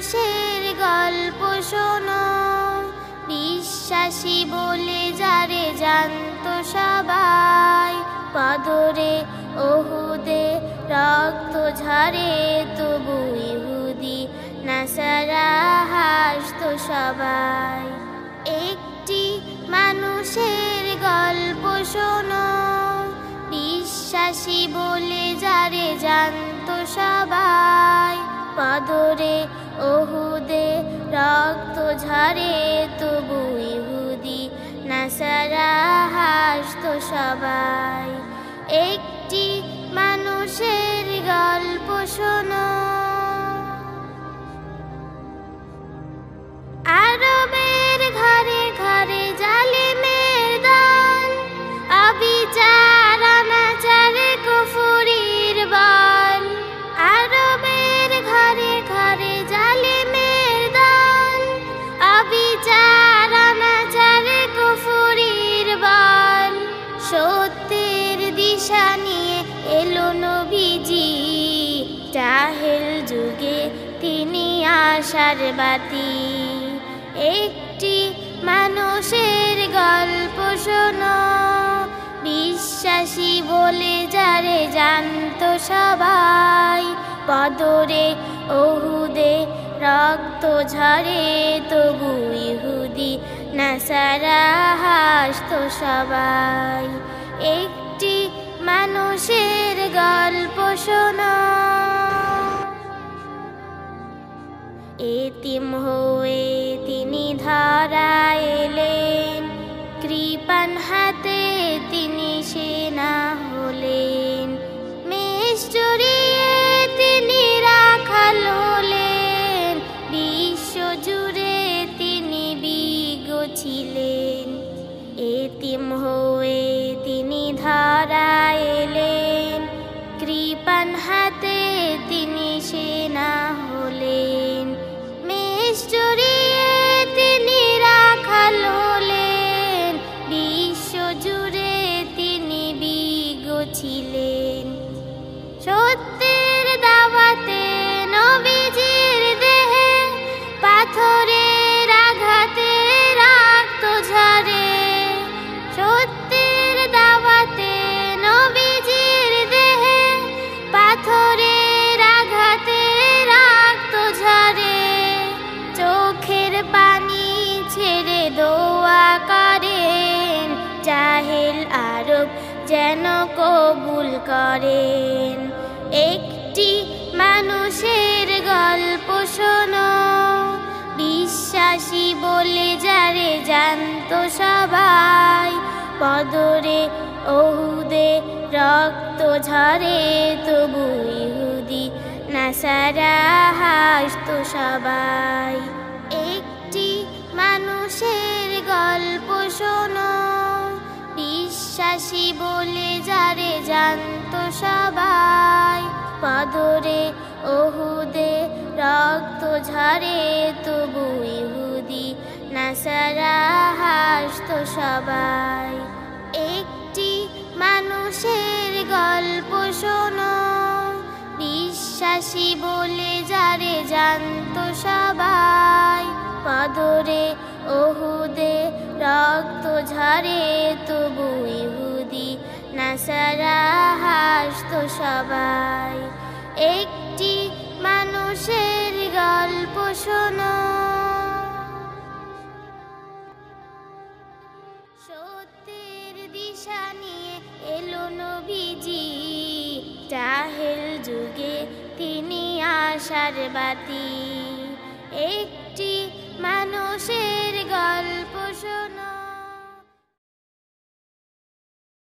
মানুষের গল্প শোনো, বিশ্বাসী বলে যারে জানতো সবাই। বদরে ওহুদে রক্ত ঝরে, তবু ইহুদি নাসারা হাসতো সবাই। একটি মানুষের গল্প শোনো, বিশ্বাসী বলে যারে জানতো সবাই। বদরে ওহুদে রক্ত ঝরে, তবু ইহুদি নাসারা হাসতো সবাই। একটি মানুষের গল্প শোনো। আরবের ঘরে ঘরে জালিমের দল, অবিচার অনাচারে কুফরির বল। আরবের ঘরে ঘরে জালিমের দল, অবিচার অনাচারে কুফরির বল। সত্যের দিশা নিয়ে এলো নবীজি, জাহেল যুগে তিনি আশার বাতি। একটি মানুষের গল্প শোনো, বিশ্বাসী বলে যারে জানতো সবাই। বদরে ওহুদে রক্ত ঝরে, তবু ইহুদি নাসারা হাসতো সবাই। একটি মানুষের গল্প শোনো। এতিম হয়ে তিনি ধরা এলেন, কৃপান হাতে তিনি সেনা হলেন। মেষ চড়িয়ে তিনি রাখাল হলেন, বিশ্ব জুড়ে তিনি বিজ্ঞ ছিলেন। এতিম হয়ে তিনি ধরা এলেন, কৃপান হাতে তিনি সেনা হলেন। মেষ চড়িয়ে তিনি রাখাল হলেন, বিশ্ব জুড়ে তিনি বিজ্ঞ ছিলেন। সত্যের দাওয়াতে নবীজির দেহে, পাথরের আঘাতে রক্ত ঝরে। সত্যের দাওয়াতে নবীজির দেহে, পাথরের আঘাতে রক্ত ঝরে। চোখের পানি ছেড়ে দোয়া করেন, জাহেল আরব যেন কবুল করেন। একটি মানুষের গল্প শোনো, বিশ্বাসী বলে যারে জানতো সবাই। বদরে ওহুদে রক্ত ঝরে, তবু ইহুদি নাসারা হাসতো সবাই। একটি মানুষের গল্প শোনো, বিশ্বাসী বলে যারে জানতো সবাই। বদরে ওহুদে রক্ত ঝরে, তবু ইহুদি নাসারা হাসতো সবাই। একটি মানুষের গল্প শোনো, বিশ্বাসী বলে যারে জানতো সবাই। বদরে ওহুদে রক্ত ঝরে, তবু ইহুদি নাসারা হাসতো সবাই। একটি মানুষের গল্প শোনো। সত্যের দিশা নিয়ে এলো নবীজি, জাহেল যুগে তিনি আশার বাতি। একটি